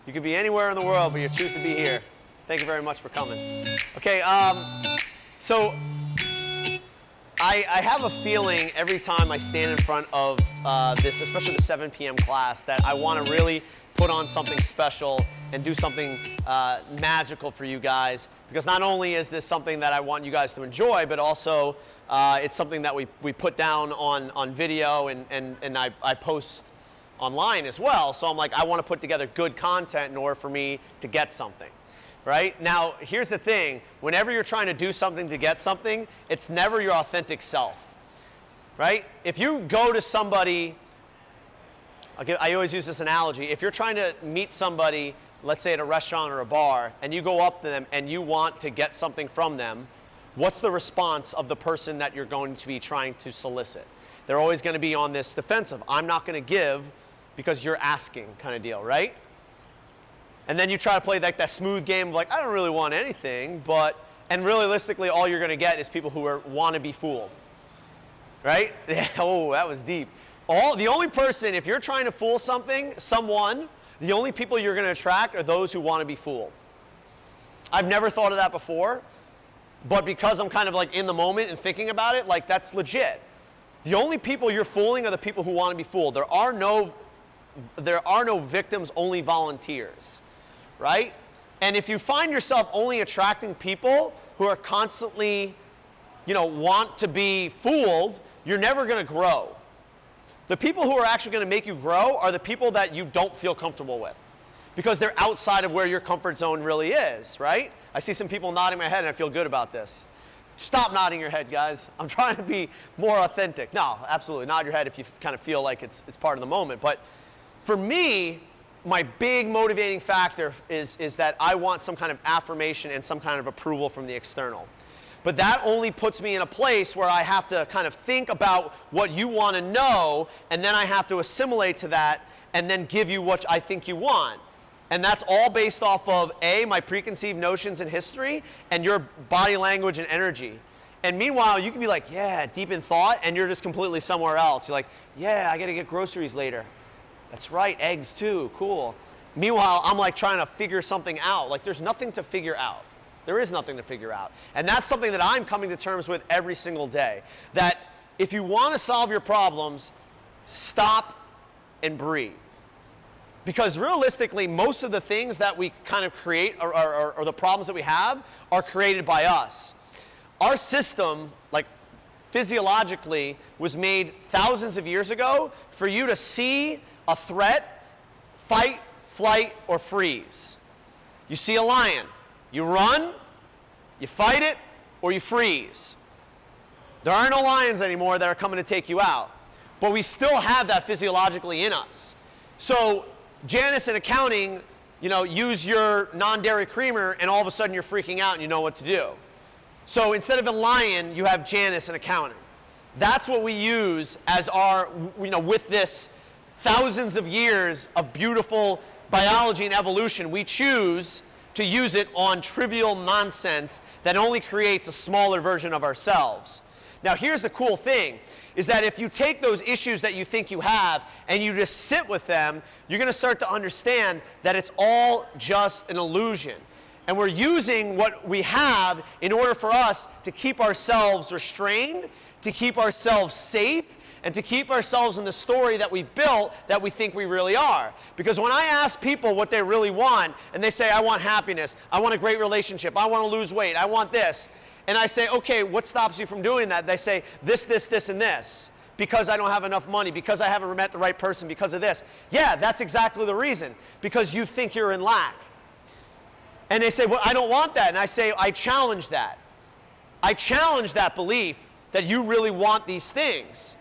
You could be anywhere in the world, but you choose to be here. Thank you very much for coming. Okay, so I have a feeling every time I stand in front of this, especially the 7 p.m. class, that I want to really put on something special and do something magical for you guys. Because not only is this something that I want you guys to enjoy, but also it's something that we put down on video and I post online as well. So I'm like, I want to put together good content in order for me to get something. Right? Now, here's the thing. Whenever you're trying to do something to get something, it's never your authentic self. Right? If you go to somebody, I always use this analogy. If you're trying to meet somebody, let's say at a restaurant or a bar, and you go up to them and you want to get something from them, what's the response of the person that you're going to be trying to solicit? They're always going to be on this defensive. I'm not going to give because you're asking kind of deal, right? And then you try to play like that smooth game of like, I don't really want anything, and realistically all you're going to get is people who want to be fooled, right? Oh, that was deep. The only person, if you're trying to fool someone, the only people you're going to attract are those who want to be fooled. I've never thought of that before, but because I'm kind of like in the moment and thinking about it, like that's legit. The only people you're fooling are the people who want to be fooled. There are no victims, only volunteers, right? And if you find yourself only attracting people who are constantly, want to be fooled, you're never going to grow. The people who are actually going to make you grow are the people that you don't feel comfortable with because they're outside of where your comfort zone really is, right? I see some people nodding my head and I feel good about this. Stop nodding your head, guys. I'm trying to be more authentic. No, absolutely. Nod your head if you kind of feel like it's part of the moment. But for me, my big motivating factor is that I want some kind of affirmation and some kind of approval from the external. But that only puts me in a place where I have to kind of think about what you want to know, and then I have to assimilate to that and then give you what I think you want. And that's all based off of, A, my preconceived notions and history, and your body language and energy. And meanwhile, you can be like, yeah, deep in thought, and you're just completely somewhere else. You're like, yeah, I got to get groceries later. That's right, eggs too, cool. Meanwhile, I'm like trying to figure something out. Like there's nothing to figure out. There is nothing to figure out. And that's something that I'm coming to terms with every single day. That if you want to solve your problems, stop and breathe. Because realistically, most of the things that we kind of create or the problems that we have are created by us. Our system, like physiologically, was made thousands of years ago for you to see a threat, fight, flight, or freeze. You see a lion. You run, you fight it, or you freeze. There are no lions anymore that are coming to take you out. But we still have that physiologically in us. So Janice in accounting, use your non-dairy creamer, and all of a sudden you're freaking out and you know what to do. So instead of a lion, you have Janice in accounting. That's what we use as our, with this thousands of years of beautiful biology and evolution, we choose to use it on trivial nonsense that only creates a smaller version of ourselves. Now here's the cool thing, is that if you take those issues that you think you have and you just sit with them, you're going to start to understand that it's all just an illusion. And we're using what we have in order for us to keep ourselves restrained, to keep ourselves safe, and to keep ourselves in the story that we've built that we think we really are. Because when I ask people what they really want, and they say, I want happiness, I want a great relationship, I want to lose weight, I want this, and I say, okay, what stops you from doing that? They say, this, and this, because I don't have enough money, because I haven't met the right person, because of this. Yeah, that's exactly the reason, because you think you're in lack. And they say, well, I don't want that. And I say, I challenge that. I challenge that belief that you really want these things.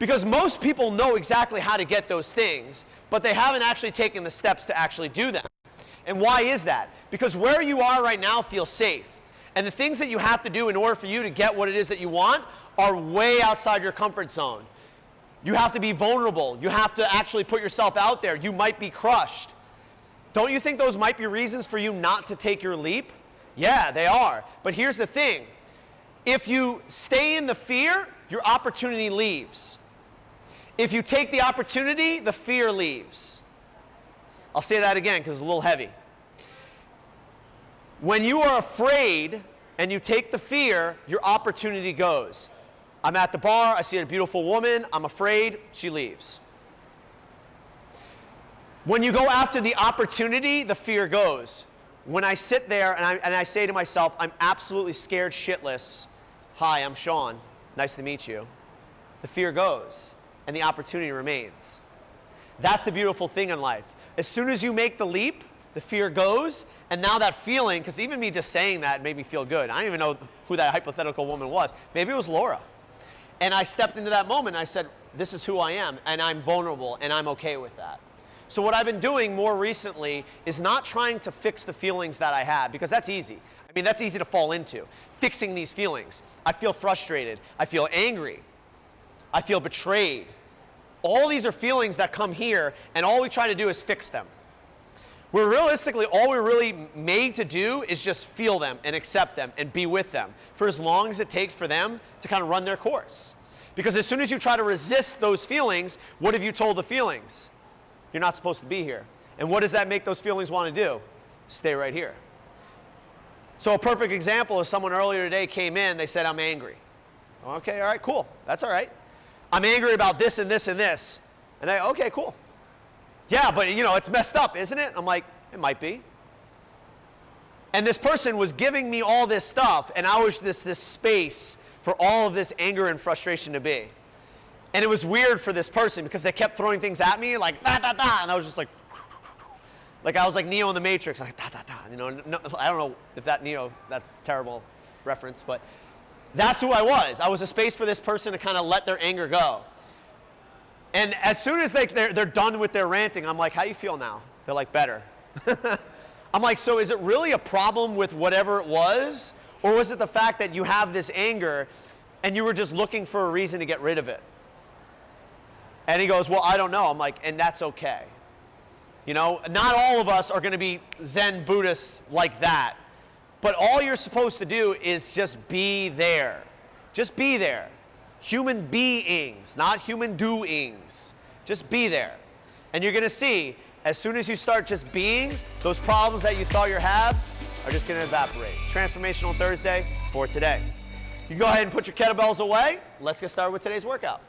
Because most people know exactly how to get those things, but they haven't actually taken the steps to actually do them. And why is that? Because where you are right now feels safe. And the things that you have to do in order for you to get what it is that you want are way outside your comfort zone. You have to be vulnerable. You have to actually put yourself out there. You might be crushed. Don't you think those might be reasons for you not to take your leap? Yeah, they are. But here's the thing. If you stay in the fear, your opportunity leaves. If you take the opportunity, the fear leaves. I'll say that again because it's a little heavy. When you are afraid and you take the fear, your opportunity goes. I'm at the bar, I see a beautiful woman, I'm afraid, she leaves. When you go after the opportunity, the fear goes. When I sit there and I say to myself, I'm absolutely scared shitless, hi, I'm Sean, nice to meet you, the fear goes and the opportunity remains. That's the beautiful thing in life. As soon as you make the leap, the fear goes, and now that feeling, because even me just saying that made me feel good. I don't even know who that hypothetical woman was. Maybe it was Laura. And I stepped into that moment and I said, this is who I am, and I'm vulnerable, and I'm okay with that. So what I've been doing more recently is not trying to fix the feelings that I had, because that's easy. I mean, that's easy to fall into, fixing these feelings. I feel frustrated. I feel angry. I feel betrayed. All these are feelings that come here, and all we try to do is fix them. Where realistically, all we're really made to do is just feel them and accept them and be with them for as long as it takes for them to kind of run their course. Because as soon as you try to resist those feelings, what have you told the feelings? You're not supposed to be here. And what does that make those feelings want to do? Stay right here. So a perfect example is someone earlier today came in, they said, I'm angry. Okay, all right, cool. That's all right. I'm angry about this and this and this. And okay, cool. Yeah, but you know, it's messed up, isn't it? I'm like, it might be. And this person was giving me all this stuff, and I was this space for all of this anger and frustration to be. And it was weird for this person because they kept throwing things at me like da da da, and I was just like I was like Neo in the Matrix, like da da da. You know, no, I don't know if that's a terrible reference, but that's who I was. I was a space for this person to kind of let their anger go. And as soon as they're done with their ranting, I'm like, how you feel now? They're like, better. I'm like, so is it really a problem with whatever it was? Or was it the fact that you have this anger and you were just looking for a reason to get rid of it? And he goes, well, I don't know. I'm like, and that's okay. You know, not all of us are going to be Zen Buddhists like that. But all you're supposed to do is just be there. Just be there. Human beings, not human doings. Just be there. And you're going to see, as soon as you start just being, those problems that you thought you have are just going to evaporate. Transformational Thursday for today. You can go ahead and put your kettlebells away. Let's get started with today's workout.